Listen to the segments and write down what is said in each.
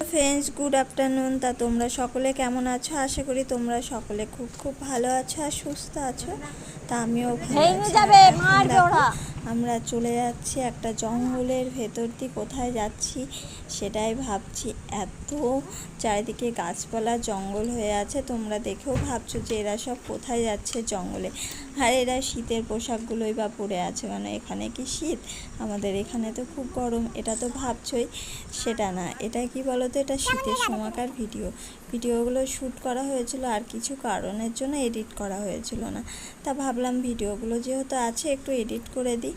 Friends, good afternoon. তা তোমরা সকলে কেমন আছো? আশা করি তোমরা সকলে খুব খুব ভালো আছো আর সুস্থ আছো। তা আমিও ভালো আছি। আমরা চলে যাচ্ছি একটা জঙ্গলের ভেতর দিয়ে। কোথায় যাচ্ছি সেটাই ভাবছি। এত চারিদিকে গাছপালা জঙ্গল হয়ে আছে, তোমরা দেখেও ভাবছো যে এরা সব কোথায় যাচ্ছে জঙ্গলে। আর এরা শীতের পোশাকগুলোই বা পরে আছে, মানে এখানে কি শীত? আমাদের এখানে তো খুব গরম। এটা তো ভাবছই, সেটা না। এটা কি বলো তো, এটা শীতের সময়কার ভিডিওগুলো শ্যুট করা হয়েছিল, আর কিছু কারণের জন্য এডিট করা হয়েছিল না। তা ভাবলাম ভিডিওগুলো যেহেতু আছে একটু এডিট করে দিই।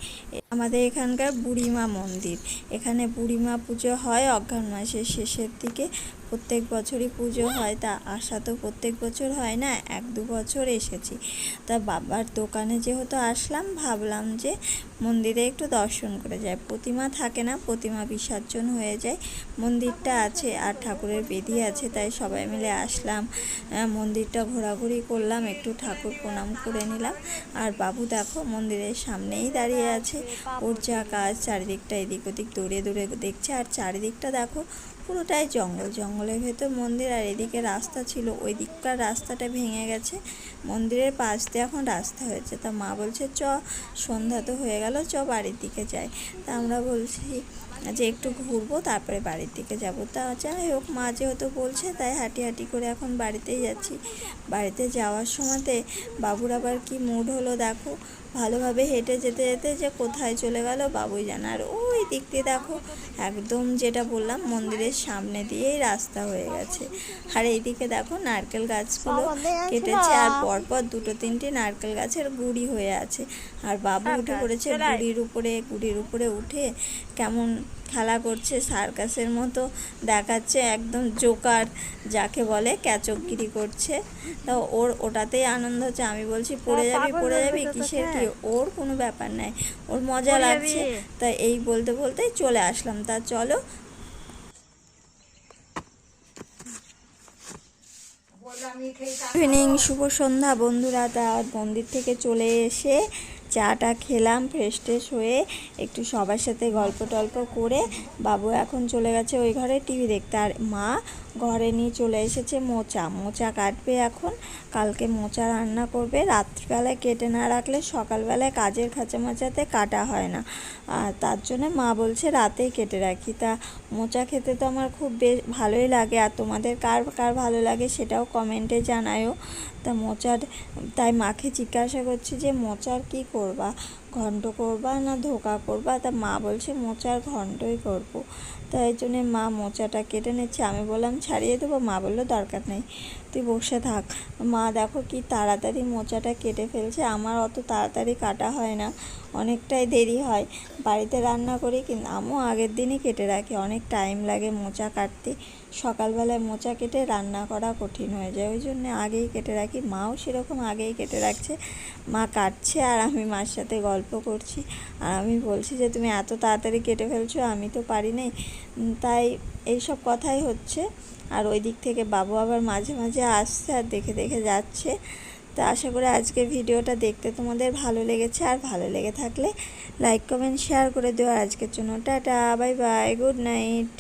আমাদের এখানকার বুড়িমা মন্দির, এখানে বুড়িমা পুজো হয় অঘ্রাণ মাসের শেষের দিকে। প্রত্যেক বছরই পুজো হয়। তা আসা তো প্রত্যেক বছর হয় না, 1-2 বছর এসেছি। তা বাবার দোকানে যেহেতু আসলাম, ভাবলাম যে মন্দিরে একটু দর্শন করে যায়। প্রতিমা থাকে না, প্রতিমা বিসর্জন হয়ে যায়। মন্দিরটা আছে আর ঠাকুরের বেদি আছে, তাই সবাই মিলে আসলাম। মন্দিরটা ঘোরাঘুরি করলাম, একটু ঠাকুর প্রণাম করে নিলাম। আর বাবু দেখো মন্দিরের সামনেই দাঁড়িয়ে আছে। ওর যা কাজ, চারিদিকটা এদিক ওদিক দৌড়ে দৌড়ে দেখছে। আর চারিদিকটা দেখো পুরোটাই জঙ্গল, জঙ্গলের ভেতর মন্দির। আর এদিকে রাস্তা ছিল, ওই দিককার রাস্তাটা ভেঙে গেছে, মন্দিরের পাশ দিয়ে এখন রাস্তা হয়েছে। তা মা বলছে চ, সন্ধ্যা তো হয়ে গেল, চ বাড়ির দিকে যাই। তা আমরা বলছি যে একটু ঘুরবো তারপরে বাড়ির দিকে যাব। তা যাই হোক, মা যেহেতু বলছে তাই হাঁটি হাঁটি করে এখন বাড়িতেই যাচ্ছি। বাড়িতে যাওয়ার সময়তে বাবুর আবার কি মুড হলো দেখো। ভালোভাবে হেঁটে যেতে যেতে যে কোথায় চলে গেল বাবুই জানে। আর ওই দিক দিয়ে দেখো একদম যেটা বললাম মন্দিরের সামনে দিয়েই রাস্তা হয়ে গেছে। আর এইদিকে দেখো নারকেল গাছগুলো কেটেছে, আর পরপর 2-3টি নারকেল গাছের গুঁড়ি হয়ে আছে। আর বাবু উঠে পড়েছে গুড়ির উপরে উঠে কেমন খেলা করছে, সার্কাসের মতো দেখাচ্ছে, একদম জোকার যাকে বলে, ক্যাচকগিরি করছে। তা ওটাতেই আনন্দ হচ্ছে। আমি বলছি পড়ে যাবি কিসের কি, ওর কোনো ব্যাপার নাই, ওর মজা লাগছে। তা এই বলতে বলতেই চলে আসলাম। তা চলো। ইভিনিং, শুভ সন্ধ্যা বন্ধুরা। তা মন্দির থেকে চলে এসে চাটা খেলাম, ফ্রেশ ট্রেশ হয়ে একটু সবার সাথে গল্প টল্প করে বাবু এখন চলে গেছে ওই ঘরে টিভি দেখতে। আর মা ঘরে নিয়ে চলে এসেছে মোচা কাটবে এখন। কালকে মোচা রান্না করবে। রাত্রিবেলায় কেটে না রাখলে সকালবেলায় কাজের খাঁচামাচাতে কাটা হয় না, আর তার জন্য মা বলছে রাতেই কেটে রাখি। তা মোচা খেতে তো আমার খুব বেশ ভালোই লাগে, আর তোমাদের কার কার ভালো লাগে সেটাও কমেন্টে জানায়ও। তা তাই মাকে জিজ্ঞাসা করছি যে মোচার কি করবা, ঘন্ট করবা না ধোকা করবা? তা মা বলছে মোচার ঘন্টই করব। তাই জন্যে মা মোচাটা কেটে নিচ্ছে। আমি বললাম ছাড়িয়ে দেবো, মা বললো দরকার নেই, তুই বসে থাক। মা দেখো কি তাড়াতাড়ি মোচাটা কেটে ফেলছে। আমার অত তাড়াতাড়ি কাটা হয় না, অনেকটাই দেরি হয়। বাড়িতে রান্না করি কিন্তু আমিও আগের দিনই কেটে রাখি, অনেক টাইম লাগে মোচা কাটতে। সকালবেলায় মোচা কেটে রান্না করা কঠিন হয়ে যায়, ওই জন্য আগেই কেটে রাখি। মাও সেরকম আগেই কেটে রাখছে। মা কাটছে আর আমি মার সাথে গল্প করছি। আর আমি বলছি যে তুমি এত তাড়াতাড়ি কেটে ফেলছো, আমি তো পারি নাই। তাই এইসব কথাই হচ্ছে। আর ওই দিক থেকে বাবু আবার মাঝে মাঝে আসছে আর দেখে দেখে যাচ্ছে। তা আশা করি আজকের ভিডিওটা দেখতে তোমাদের ভালো লেগেছে। আর ভালো লেগে থাকলে লাইক কমেন্ট শেয়ার করে দিও। আজকের জন্য tata, bye bye, good night.